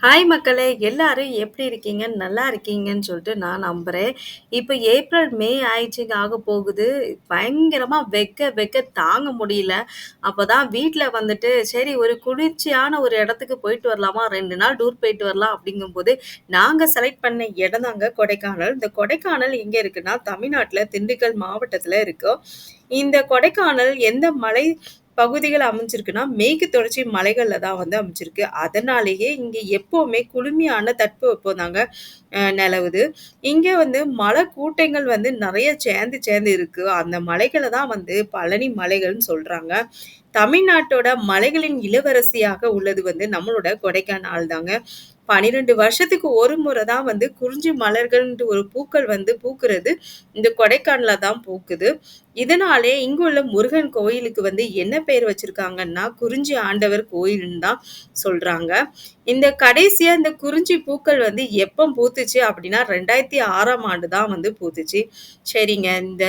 Hi மக்களே! எல்லாரும் எப்படி இருக்கீங்க? நல்லா இருக்கீங்கன்னு சொல்லிட்டு நான் நம்புறேன். இப்ப ஏப்ரல், மே ஆயிடுச்சுங்க ஆகப்போகுது. பயங்கரமா வெக்க தாங்க முடியல. அப்பதான் வீட்ல வந்துட்டு, சரி ஒரு குளிர்ச்சியான ஒரு இடத்துக்கு போயிட்டு வரலாமா? 2 நாள் டூர் போயிட்டு வரலாம் அப்படிங்கும்போது, நாங்க செலக்ட் பண்ண இடம் தாங்க கொடைக்கானல். இந்த கொடைக்கானல் எங்க இருக்குன்னா, தமிழ்நாட்டுல திண்டுக்கல் மாவட்டத்துல இருக்கு. இந்த கொடைக்கானல் எந்த மலை பகுதிகள் அமைஞ்சிருக்குன்னா, மேற்கு தொடர்ச்சி மலைகள்ல தான் வந்து அமைஞ்சிருக்கு. அதனாலேயே இங்க எப்பவுமே குளுமையான தட்பவெப்பம் தாங்க நிலவுது. இங்க வந்து மலை கூட்டங்கள் வந்து நெறைய சேர்ந்து சேர்ந்து இருக்கு. அந்த மலைகள தான் வந்து பழனி மலைகள்னு சொல்றாங்க. தமிழ்நாட்டோட மலைகளின் இளவரசியாக உள்ளது வந்து நம்மளோட கொடைக்கானல் தாங்க. 12 வருஷத்துக்கு ஒரு முறை தான் வந்து குறிஞ்சி மலர்கள்ன்ட்டு ஒரு பூக்கள் வந்து பூக்குறது இந்த கொடைக்கானல்ல தான் பூக்குது. இதனாலே இங்குள்ள முருகன் கோயிலுக்கு வந்து என்ன பெயர் வச்சிருக்காங்கன்னா, குறிஞ்சி ஆண்டவர் கோயில்ன்னு தான் சொல்றாங்க. இந்த கடைசியா இந்த குறிஞ்சி பூக்கள் வந்து எப்ப பூத்துச்சு அப்படின்னா, 2006ஆம் ஆண்டு தான் வந்து பூத்துச்சு. சரிங்க. இந்த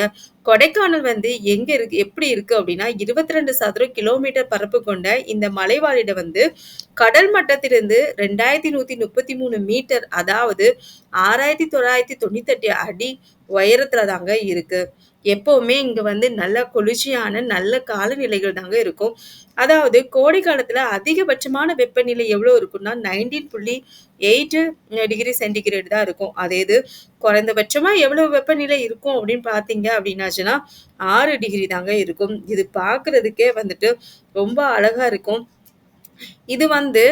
கொடைக்கானல் வந்து எங்க இருக்கு எப்படி இருக்கு அப்படின்னா, 22 சதுர கிலோமீட்டர் பரப்பு கொண்ட இந்த மலைவாழிடம் வந்து கடல் மட்டத்திலிருந்து 2133 மீட்டர் அதாவது 6998 அடி உயரத்துல தாங்க இருக்கு. எப்பவுமே இங்க வந்து நல்ல குளிர்ச்சியான நல்ல காலநிலைகள் தாங்க இருக்கும். அதாவது கோடை காலத்துல அதிகபட்சமான வெப்பநிலை எவ்வளோ இருக்கும்னா 19.8 டிகிரி சென்டிகிரேட் தான் இருக்கும். அதே இது குறைந்தபட்சமா எவ்வளவு வெப்பநிலை இருக்கும் அப்படின்னு பார்த்தீங்க அப்படின்னாச்சுன்னா 6 டிகிரி தாங்க இருக்கும். இது பார்க்கறதுக்கே வந்துட்டு ரொம்ப அழகா இருக்கும். இது வந்து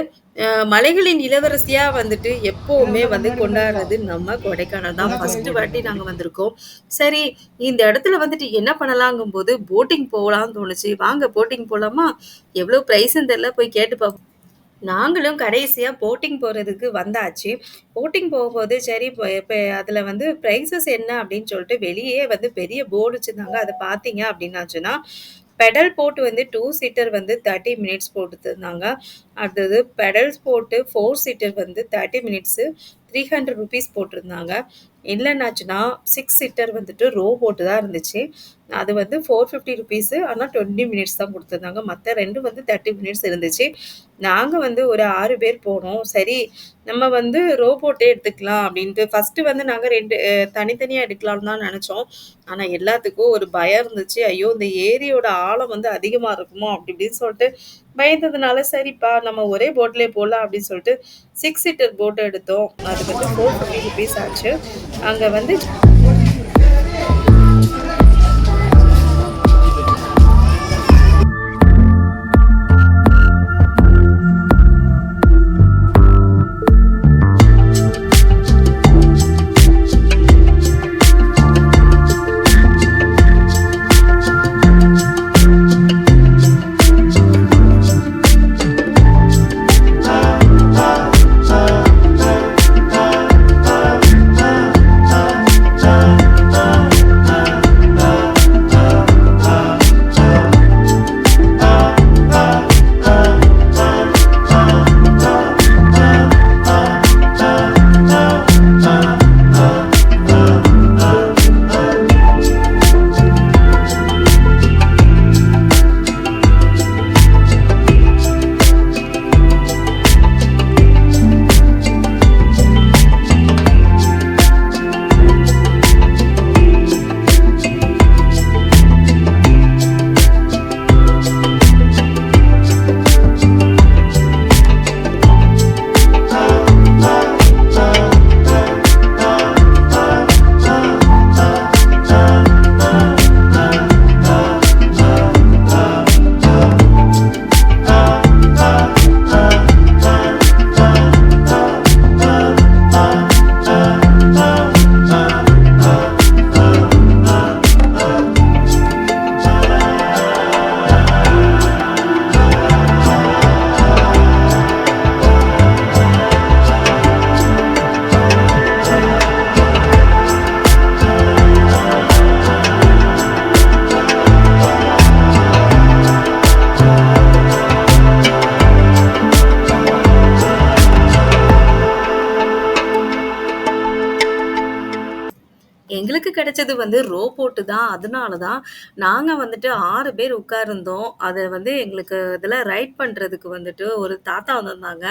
மலைகளின் இளவரசியா வந்துட்டு எப்பவுமே வந்து கொண்டாடுறது நம்ம கொடைக்கானல் தான். ஃபர்ஸ்ட் வாட்டி நாங்க வந்திருக்கோம். சரி, இந்த இடத்துல வந்துட்டு என்ன பண்ணலாங்கும்போது போட்டிங் போகலாம்னு தோணுச்சு. வாங்க போட்டிங் போலாமா? எவ்வளோ பிரைஸ்ன்னு தெரியல போய் கேட்டு பார்ப்போம். நாங்களும் கடைசியா போட்டிங் போறதுக்கு வந்தாச்சு. போட்டிங் போகும்போது சரி இப்ப அதுல வந்து பிரைஸஸ் என்ன அப்படின்னு சொல்லிட்டு வெளியே வந்து பெரிய போர்டு வச்சிருந்தாங்க. அத பார்த்தீங்க அப்படின்னாச்சுன்னா, பெடல் போட் வந்து 2 சீட்டர் வந்து 30 மினிட்ஸ் போட்டுருந்தாங்க. அடுத்தது பெடல்ஸ் போட்டு 4 சீட்டர் வந்து 30 மினிட்ஸு ₹300 போட்டிருந்தாங்க. இல்லன்னாச்சுன்னா 6 சீட்டர் வந்துட்டு ரோ போட்டு தான் இருந்துச்சு. அது வந்து ₹450 ஆனா 20 மினிட்ஸ் தான் குடுத்துருந்தாங்க. மத்த 2 வந்து 30 மினிட்ஸ் இருந்துச்சு. நாங்க வந்து ஒரு 6 பேர் போனோம். சரி, நம்ம வந்து ரோபோட்டே எடுத்துக்கலாம் அப்படின்ட்டு ஃபர்ஸ்ட்டு வந்து நாங்க 2 தனித்தனியா எடுக்கலாம்னு தான் நெனச்சோம். ஆனா எல்லாத்துக்கும் ஒரு பயம் இருந்துச்சு. ஐயோ! இந்த ஏரியோட ஆழம் வந்து அதிகமா இருக்குமோ அப்படி இப்படின்னு சொல்லிட்டு பயந்ததுனால, சரிப்பா நம்ம ஒரே போட்லயே போலாம் அப்படின்னு சொல்லிட்டு 6 சீட்டர் போட் எடுத்தோம். அது வந்து ₹450 ஆச்சு. அங்க வந்து எங்களுக்கு கிடைச்சது வந்து ரோபோட்டு தான். அதனால தான் நாங்க வந்துட்டு 6 பேர் உட்கார்ந்தோம். அத வந்து எங்களுக்கு இதுல ரைட் பண்றதுக்கு வந்துட்டு ஒரு தாத்தா வந்திருந்தாங்க.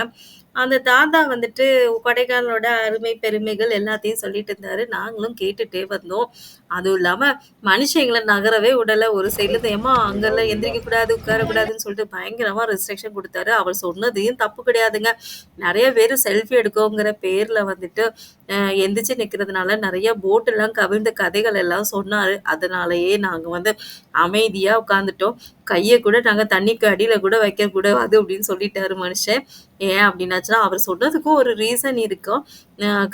அந்த தாத்தா வந்துட்டு கொடைக்கானலோட அருமை, பெருமைகள் எல்லாத்தையும் சொல்லிட்டு இருந்தாரு. நாங்களும் கேட்டுட்டே வந்தோம். அதுவும் இல்லாம மனுஷங்கள நகரவே விடல. ஒரு சைட்லருந்து "ஏம்மா அங்கலாம் எந்திரிக்கக்கூடாது, உட்காரக்கூடாதுன்னு" சொல்லிட்டு பயங்கரமா ரெஸ்ட்ரிக்ஷன் குடுத்தாரு. அவர் சொன்னதையும் தப்பு கிடையாதுங்க. நெறைய பேரு செல்ஃபி எடுக்கோங்கிற பேர்ல வந்துட்டு, எந்திரிச்சு நிக்கிறதுனால நெறைய போட்டெல்லாம் கவிழ்ந்த கதைகள் எல்லாம் சொன்னாரு. அதனாலயே நாங்க வந்து அமைதியா உட்காந்துட்டோம். கைய கூட நாங்க தண்ணிக்கு அடியில கூட வைக்கக்கூடாது அப்படின்னு சொல்லிட்டாரு மனுஷன். ஏன் அப்படின்னாச்சுன்னா, அவர் சொன்னதுக்கும் ஒரு ரீசன் இருக்கும்.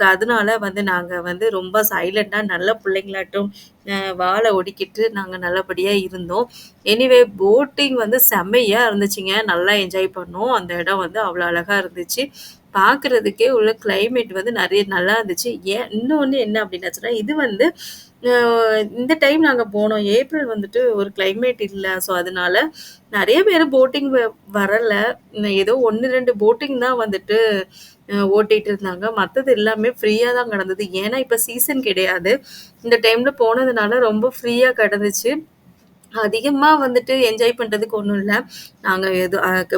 அதனால வந்து நாங்க வந்து ரொம்ப சைலன்ட்டா நல்ல பிள்ளைங்களாட்டும் வால ஒடிக்கிட்டு நாங்க நல்லபடியா இருந்தோம். எனிவே போட்டிங் வந்து செம்மையா இருந்துச்சுங்க. நல்லா என்ஜாய் பண்ணோம். அந்த இடம் வந்து அவ்வளோ அழகா இருந்துச்சு. பார்க்குறதுக்கே உள்ள கிளைமேட் வந்து நெறைய நல்லா இருந்துச்சு. இன்னொன்னு என்ன அப்படின்னாச்சுன்னா, இது வந்து அ இந்த டைம் நாங்க போனோம். ஏப்ரல் வந்துட்டு ஒரு கிளைமேட் இல்ல. ஸோ, அதனால நெறைய பேரு போட்டிங் வரல. ஏதோ 1, 2 போட்டிங் தான் வந்துட்டு ஓட்டிட்டு இருந்தாங்க. மத்தது எல்லாமே ஃப்ரீயா தான் கடந்தது. ஏன்னா, இப்ப சீசன் கிடையாது. இந்த டைம்ல போனதுனால ரொம்ப ஃப்ரீயா கடந்துச்சு. அதிகமா வந்துட்டு என்ஜாய் பண்றதுக்கு ஒண்ணும் இல்ல. நாங்க எது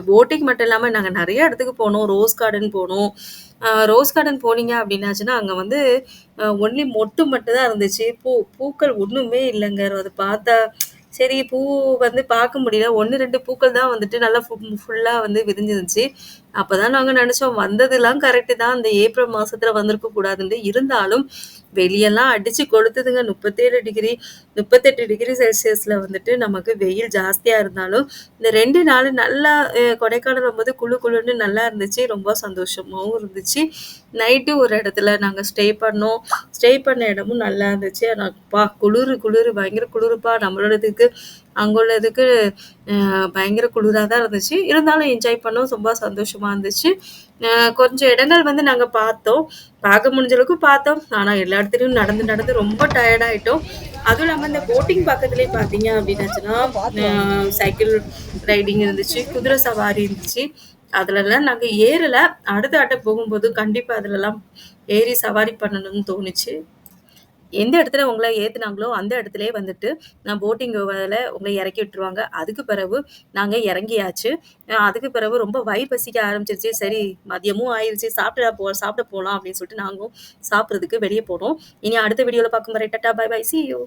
போட்டிங் மட்டும் இல்லாம நாங்க நெறைய இடத்துக்கு போனோம். ரோஸ் கார்டன் போனோம். ரோஸ் கார்டன் போனீங்க அப்டின்னாச்சுன்னா, அங்க வந்து ஒன்லி மொட்டு மட்டும் தான் இருந்துச்சு. பூக்கள் ஒண்ணுமே இல்லங்க. அத பார்த்தா சரி பூ வந்து பார்க்க முடியல. 1, 2 பூக்கள் தான் வந்துட்டு நல்லா ஃபுல்லா வந்து விரிஞ்சிருந்துச்சு. அப்பதான் நாங்க நெனச்சோம், வந்ததெல்லாம் கரெக்ட்டு தான். இந்த ஏப்ரல் மாசத்துல வந்திருக்க கூடாதுன்ட்டு. இருந்தாலும் வெளியலாம் அடிச்சு கொளுத்துதுங்க. 37 டிகிரி, 38 டிகிரி செல்சியஸ்ல வந்துட்டு நமக்கு வெயில் ஜாஸ்தியா இருந்தாலும், இந்த 2 நாள் நல்லா கொடைக்கானல் வரும்போது குளு குளுன்னு நல்லா இருந்துச்சு. ரொம்ப சந்தோஷமாவும் இருந்துச்சு. நைட்டு ஒரு இடத்துல நாங்க ஸ்டே பண்ணோம். ஸ்டே பண்ண இடமும் நல்லா இருந்துச்சு. ஆனா அப்பா குளுரு குளுரு பயங்கர குளுருப்பா. நம்மளோடதுக்கு அங்க உள்ளதுக்கு பயங்கர குளிரா தான் இருந்துச்சு. இருந்தாலும் என்ஜாய் பண்ணோம். ரொம்ப சந்தோஷமா இருந்துச்சு. அ கொஞ்சம் இடங்கள் வந்து நாங்க பார்த்தோம். பார்க்க முடிஞ்ச அளவுக்கு பார்த்தோம். ஆனா எல்லா இடத்துலயும் நடந்து நடந்து ரொம்ப டயர்ட் ஆயிட்டோம். அதுவும் இல்லாம இந்த போட்டிங் பக்கத்திலேயே பார்த்தீங்க அப்படின்னாச்சுன்னா, சைக்கிள் ரைடிங் இருந்துச்சு. குதிரை சவாரி இருந்துச்சு. அதுலலாம் நாங்க ஏறல. அடுத்த ஆட்டம் போகும்போது கண்டிப்பா அதுலலாம் ஏறி சவாரி பண்ணணும்னு தோணுச்சு. எந்த இடத்துல உங்கள ஏத்துனாங்களோ, அந்த இடத்திலேயே வந்துட்டு நான் போட்டிங் வேல உங்கள இறக்கி விட்டுருவாங்க. அதுக்கு பிறகு நாங்க இறங்கியாச்சு. அதுக்கு பிறகு ரொம்ப வயிறு பசிக்க ஆரம்பிச்சுருச்சு. சரி மதியமும் ஆயிருச்சு. சாப்பிட போலாம் அப்படின்னு சொல்லிட்டு நாங்களும் சாப்பிடுறதுக்கு வெளிய போனோம். இனி அடுத்த வீடியோல பார்க்கும் வரை tata, bye bye. C you.